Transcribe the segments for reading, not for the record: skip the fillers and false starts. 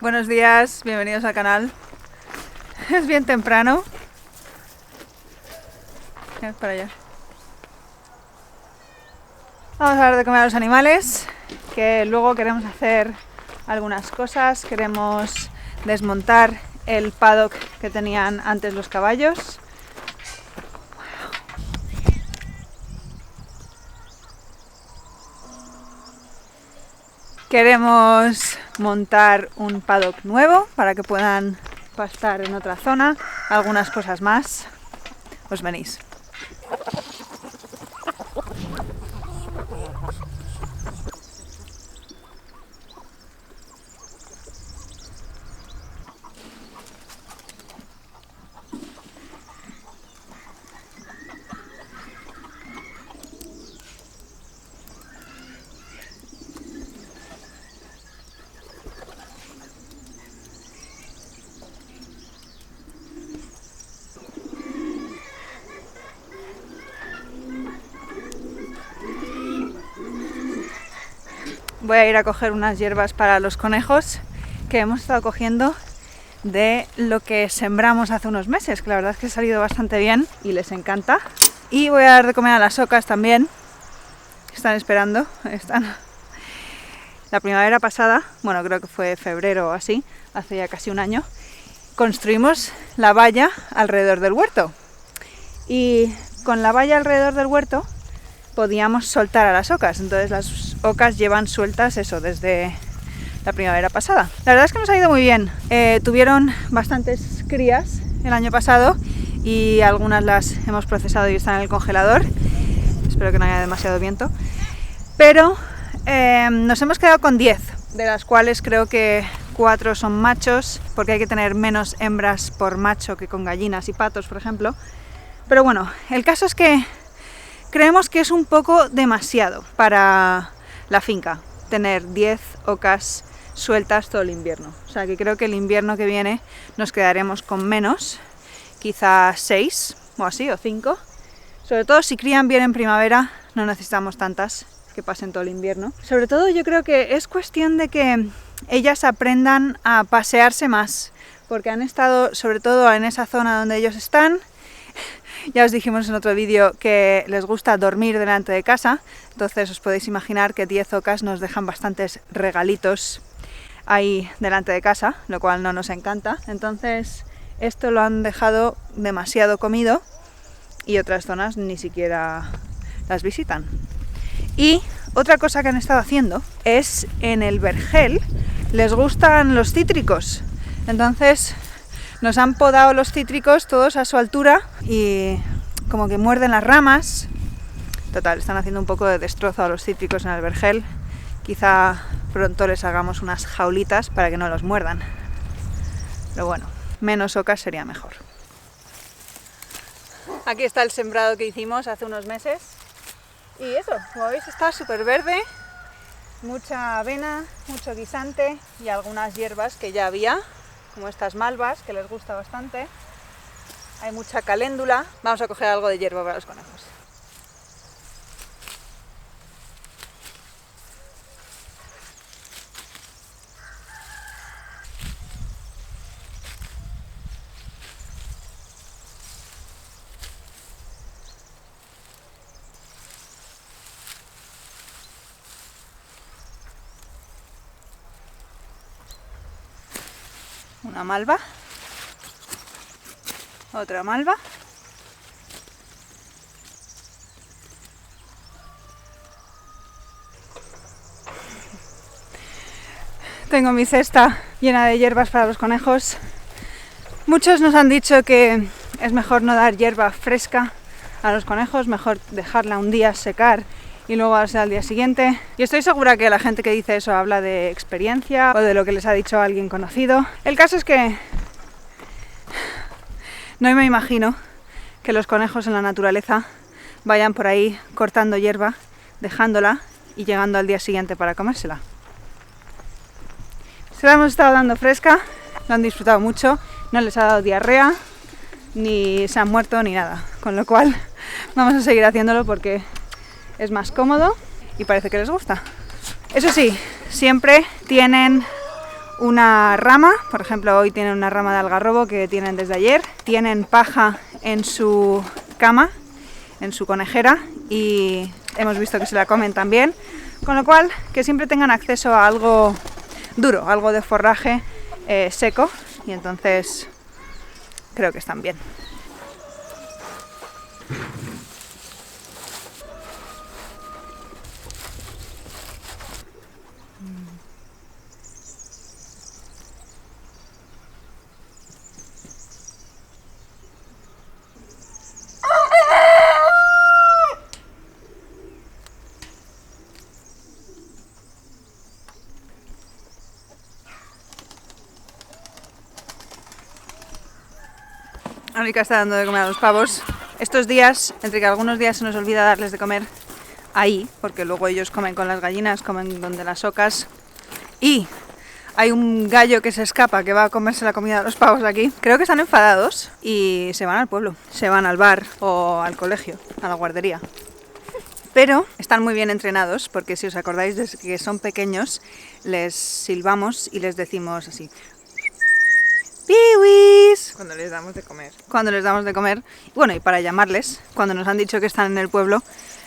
Buenos días, bienvenidos al canal. Es bien temprano. Mirad para allá. Vamos a dar de comer a los animales, que luego queremos hacer algunas cosas. Queremos desmontar el paddock que tenían antes los caballos. Queremos montar un paddock nuevo para que puedan pastar en otra zona, algunas cosas más. Os venís. Voy a ir a coger unas hierbas para los conejos que hemos estado cogiendo de lo que sembramos hace unos meses, que la verdad es que ha salido bastante bien y les encanta. Y voy a dar de comer a las ocas también, que están esperando. La primavera pasada, bueno, creo que fue febrero o así, hace ya casi un año, construimos la valla alrededor del huerto. Y con la valla alrededor del huerto podíamos soltar a las ocas, entonces las ocas llevan sueltas eso desde la primavera pasada. La verdad es que nos ha ido muy bien, tuvieron bastantes crías el año pasado y algunas las hemos procesado y están en el congelador, espero que no haya demasiado viento, pero nos hemos quedado con 10, de las cuales creo que 4 son machos, porque hay que tener menos hembras por macho que con gallinas y patos, por ejemplo. Pero bueno, el caso es que creemos que es un poco demasiado para la finca tener 10 ocas sueltas todo el invierno. O sea que creo que el invierno que viene nos quedaremos con menos, quizás 6 o así, o 5. Sobre todo si crían bien en primavera, no necesitamos tantas que pasen todo el invierno. Sobre todo yo creo que es cuestión de que ellas aprendan a pasearse más, porque han estado sobre todo en esa zona donde ellos están. Ya os dijimos en otro vídeo que les gusta dormir delante de casa, entonces os podéis imaginar que 10 ocas nos dejan bastantes regalitos ahí delante de casa, lo cual no nos encanta. Entonces esto lo han dejado demasiado comido y otras zonas ni siquiera las visitan. Y otra cosa que han estado haciendo es en el vergel les gustan los cítricos, entonces nos han podado los cítricos todos a su altura y como que muerden las ramas. Total, están haciendo un poco de destrozo a los cítricos en el vergel. Quizá pronto les hagamos unas jaulitas para que no los muerdan. Pero bueno, menos ocas sería mejor. Aquí está el sembrado que hicimos hace unos meses. Y eso, como veis, está súper verde. Mucha avena, mucho guisante y algunas hierbas que ya había, como estas malvas, que les gusta bastante. Hay mucha caléndula. Vamos a coger algo de hierba para los conejos. Una malva. Otra malva. Tengo mi cesta llena de hierbas para los conejos. Muchos nos han dicho que es mejor no dar hierba fresca a los conejos, mejor dejarla un día secar y luego darse al día siguiente. Y estoy segura que la gente que dice eso habla de experiencia o de lo que les ha dicho alguien conocido. El caso es que no me imagino que los conejos en la naturaleza vayan por ahí cortando hierba, dejándola y llegando al día siguiente para comérsela. Se la hemos estado dando fresca, lo han disfrutado mucho, no les ha dado diarrea, ni se han muerto ni nada, con lo cual vamos a seguir haciéndolo porque es más cómodo y parece que les gusta. Eso sí, siempre tienen una rama, por ejemplo hoy tienen una rama de algarrobo que tienen desde ayer, tienen paja en su cama, en su conejera, y hemos visto que se la comen también, con lo cual que siempre tengan acceso a algo duro, algo de forraje seco, y entonces creo que están bien. Mónica está dando de comer a los pavos. Estos días, entre que algunos días se nos olvida darles de comer ahí, porque luego ellos comen con las gallinas, comen donde las ocas, y hay un gallo que se escapa, que va a comerse la comida de los pavos aquí. Creo que están enfadados y se van al pueblo, se van al bar o al colegio, a la guardería. Pero están muy bien entrenados, porque si os acordáis de que son pequeños, les silbamos y les decimos así: ¡Piwis! Cuando les damos de comer. Cuando les damos de comer. Bueno, y para llamarles, cuando nos han dicho que están en el pueblo,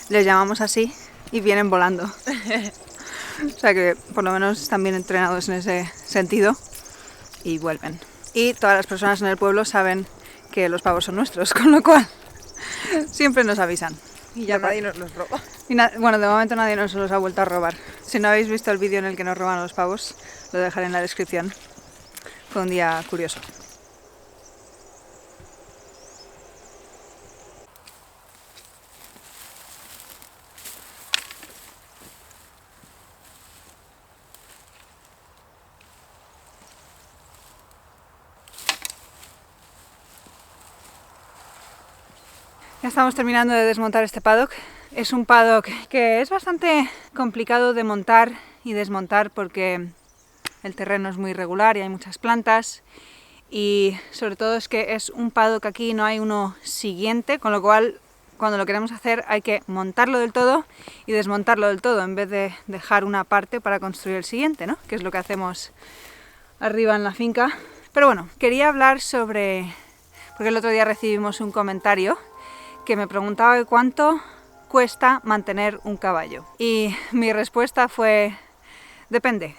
les llamamos así y vienen volando. O sea que por lo menos están bien entrenados en ese sentido y vuelven. Y todas las personas en el pueblo saben que los pavos son nuestros, con lo cual siempre nos avisan. Y ya nadie nos los roba. Y bueno, de momento nadie nos los ha vuelto a robar. Si no habéis visto el vídeo en el que nos roban los pavos, lo dejaré en la descripción. Fue un día curioso. Ya estamos terminando de desmontar este paddock. Es un paddock que es bastante complicado de montar y desmontar porque el terreno es muy irregular y hay muchas plantas, y sobre todo es que es un paddock aquí, no hay uno siguiente, con lo cual cuando lo queremos hacer hay que montarlo del todo y desmontarlo del todo en vez de dejar una parte para construir el siguiente, ¿no? Que es lo que hacemos arriba en la finca. Pero bueno, quería hablar sobre, porque el otro día recibimos un comentario que me preguntaba cuánto cuesta mantener un caballo, y mi respuesta fue: depende.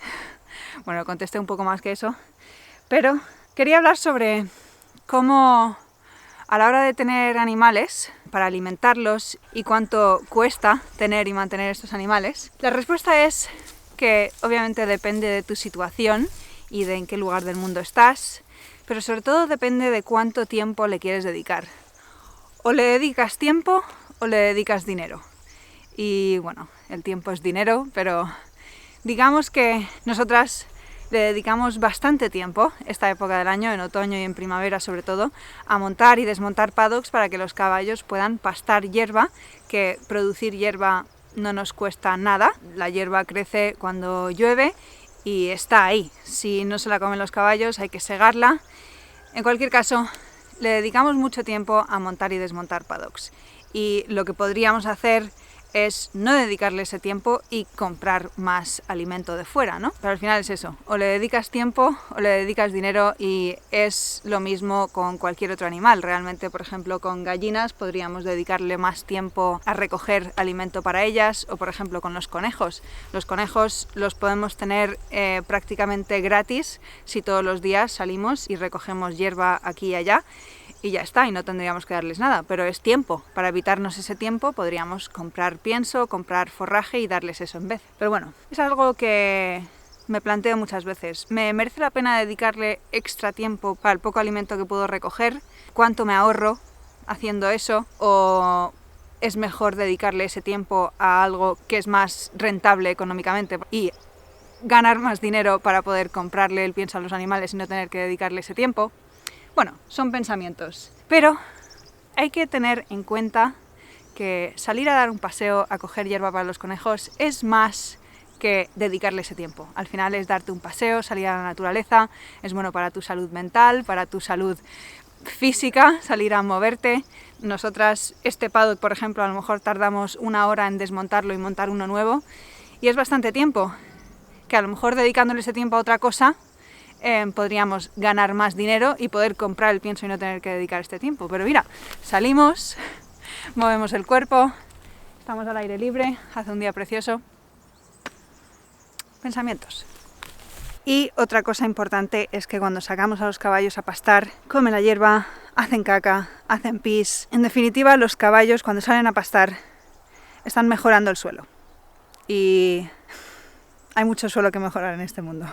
Bueno, contesté un poco más que eso, pero quería hablar sobre cómo a la hora de tener animales, para alimentarlos, y cuánto cuesta tener y mantener estos animales. La respuesta es que obviamente depende de tu situación y de en qué lugar del mundo estás, pero sobre todo depende de cuánto tiempo le quieres dedicar. O le dedicas tiempo o le dedicas dinero. Y bueno, el tiempo es dinero, pero digamos que nosotras le dedicamos bastante tiempo, esta época del año, en otoño y en primavera sobre todo, a montar y desmontar paddocks para que los caballos puedan pastar hierba, que producir hierba no nos cuesta nada. La hierba crece cuando llueve y está ahí. Si no se la comen los caballos hay que segarla. En cualquier caso, le dedicamos mucho tiempo a montar y desmontar paddocks. Y lo que podríamos hacer es no dedicarle ese tiempo y comprar más alimento de fuera, ¿no? Pero al final es eso, o le dedicas tiempo o le dedicas dinero, y es lo mismo con cualquier otro animal. Realmente, por ejemplo, con gallinas podríamos dedicarle más tiempo a recoger alimento para ellas, o por ejemplo con los conejos. Los conejos los podemos tener prácticamente gratis si todos los días salimos y recogemos hierba aquí y allá, y ya está, y no tendríamos que darles nada, pero es tiempo. Para evitarnos ese tiempo podríamos comprar pienso, comprar forraje y darles eso en vez. Pero bueno, es algo que me planteo muchas veces. ¿Me merece la pena dedicarle extra tiempo para el poco alimento que puedo recoger? ¿Cuánto me ahorro haciendo eso? ¿O es mejor dedicarle ese tiempo a algo que es más rentable económicamente y ganar más dinero para poder comprarle el pienso a los animales y no tener que dedicarle ese tiempo? Bueno, son pensamientos, pero hay que tener en cuenta que salir a dar un paseo, a coger hierba para los conejos, es más que dedicarle ese tiempo. Al final es darte un paseo, salir a la naturaleza, es bueno para tu salud mental, para tu salud física, salir a moverte. Nosotras, este paddock, por ejemplo, a lo mejor tardamos 1 hora en desmontarlo y montar uno nuevo, y es bastante tiempo, que a lo mejor dedicándole ese tiempo a otra cosa podríamos ganar más dinero y poder comprar el pienso y no tener que dedicar este tiempo. Pero mira, salimos, movemos el cuerpo, estamos al aire libre, hace un día precioso. Pensamientos. Y otra cosa importante es que cuando sacamos a los caballos a pastar, comen la hierba, hacen caca, hacen pis. En definitiva, los caballos cuando salen a pastar están mejorando el suelo. Y hay mucho suelo que mejorar en este mundo.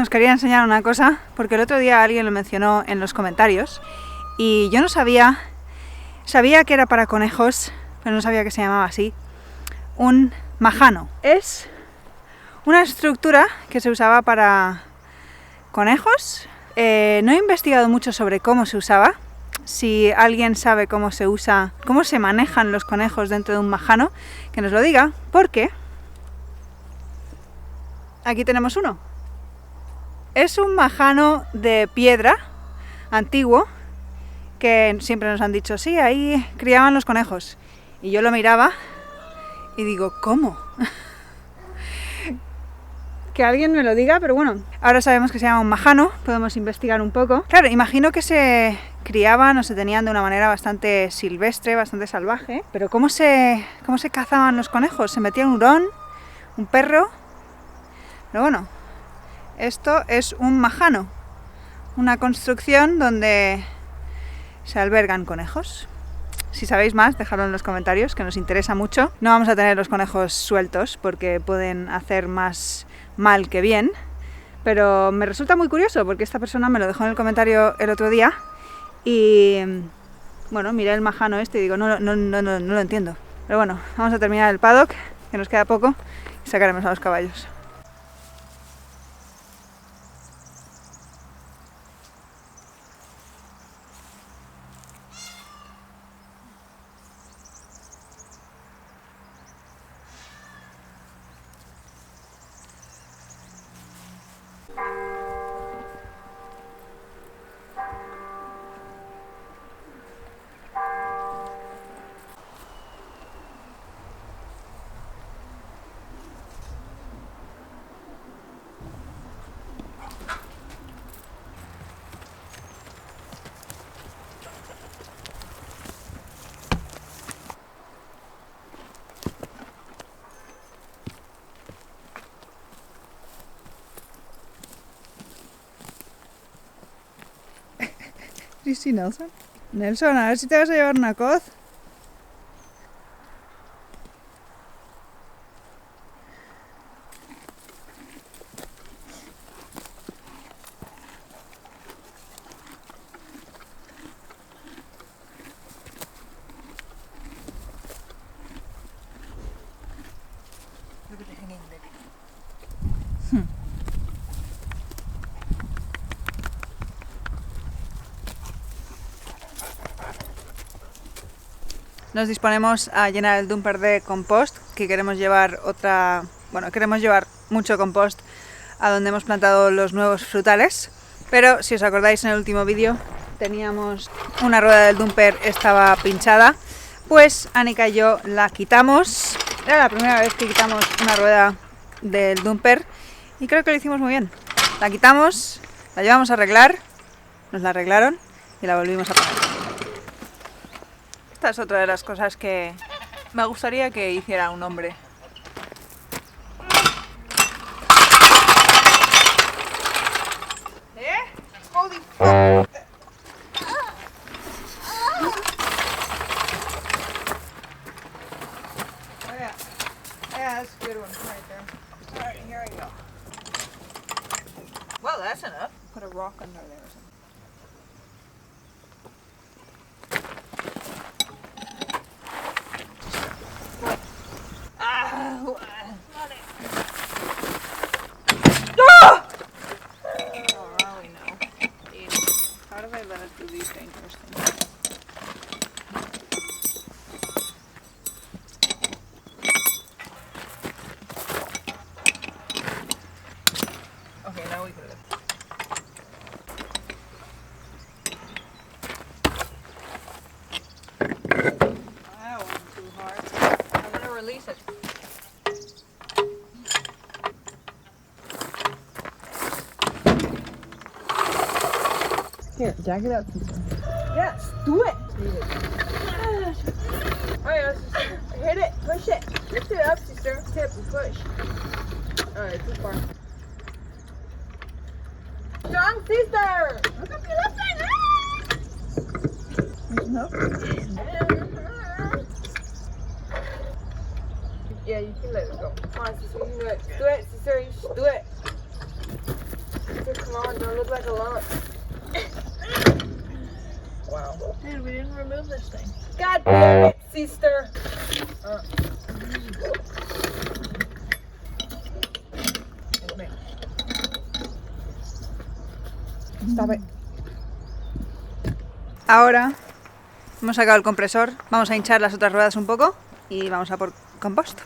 Os quería enseñar una cosa, porque el otro día alguien lo mencionó en los comentarios y yo no sabía que era para conejos, pero no sabía que se llamaba así, un majano. Es una estructura que se usaba para conejos. No he investigado mucho sobre cómo se usaba. Si alguien sabe cómo se usa, cómo se manejan los conejos dentro de un majano, que nos lo diga, porque aquí tenemos uno. Es un majano de piedra antiguo que siempre nos han dicho, sí, ahí criaban los conejos. Y yo lo miraba y digo, ¿cómo? Que alguien me lo diga, pero bueno, ahora sabemos que se llama un majano, podemos investigar un poco. Claro, imagino que se criaban o se tenían de una manera bastante silvestre, bastante salvaje, pero ¿cómo se cazaban los conejos? ¿Se metía un hurón? ¿Un perro? Pero bueno, esto es un majano, una construcción donde se albergan conejos. Si sabéis más, dejadlo en los comentarios, que nos interesa mucho. No vamos a tener los conejos sueltos porque pueden hacer más mal que bien, pero me resulta muy curioso porque esta persona me lo dejó en el comentario el otro día y bueno, miré el majano este y digo, no lo entiendo. Pero bueno, vamos a terminar el paddock, que nos queda poco, y sacaremos a los caballos. Sí, Nelson. Nelson, a ver si te vas a llevar una coz. Nos disponemos a llenar el dumper de compost, que queremos llevar queremos llevar mucho compost a donde hemos plantado los nuevos frutales. Pero si os acordáis, en el último vídeo teníamos una rueda del dumper, estaba pinchada, pues Anika y yo la quitamos. Era la primera vez que quitamos una rueda del dumper y creo que lo hicimos muy bien. La quitamos, la llevamos a arreglar, nos la arreglaron y la volvimos a poner. Esta es otra de las cosas que me gustaría que hiciera un hombre. Holy fuck. That's a good one right there. Alright, here I go. Well, that's enough. Put a rock under there or something. Okay, now we put it. That wasn't too hard. release it. Here, jack it up. Yes, do it. Alright, hit it, push it. Lift it up, sister. Tip and push. Alright, too far. Strong sister! Look up your left side! Yeah, you can let it go. Come on, sister, you can do it. Do it, sister, you should do it. Sister, come on, don't look like a lump. Wow. Dude, we didn't remove this thing. God damn it, sister! Stop it. Ahora hemos sacado el compresor, vamos a hinchar las otras ruedas un poco y vamos a por compost.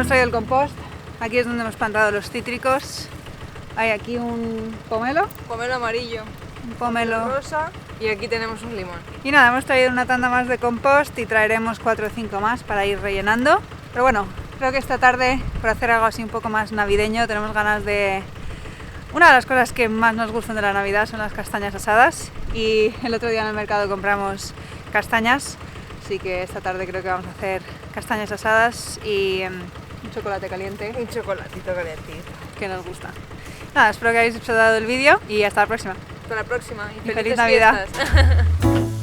Traído el compost. Aquí es donde hemos plantado los cítricos. Hay aquí un pomelo, Pomelo amarillo, un pomelo rosa y aquí tenemos un limón. y nada, hemos traído una tanda más de compost y traeremos 4 o 5 más para ir rellenando. Pero bueno, creo que esta tarde, por hacer algo así un poco más navideño, tenemos ganas de... Una de las cosas que más nos gustan de la Navidad son las castañas asadas y el otro día en el mercado compramos castañas, así que esta tarde creo que vamos a hacer castañas asadas y un chocolate caliente Un chocolatito calentito. que nos gusta. Nada, espero que hayáis disfrutado del vídeo y hasta la próxima. Hasta la próxima y feliz felices Navidad. fiestas.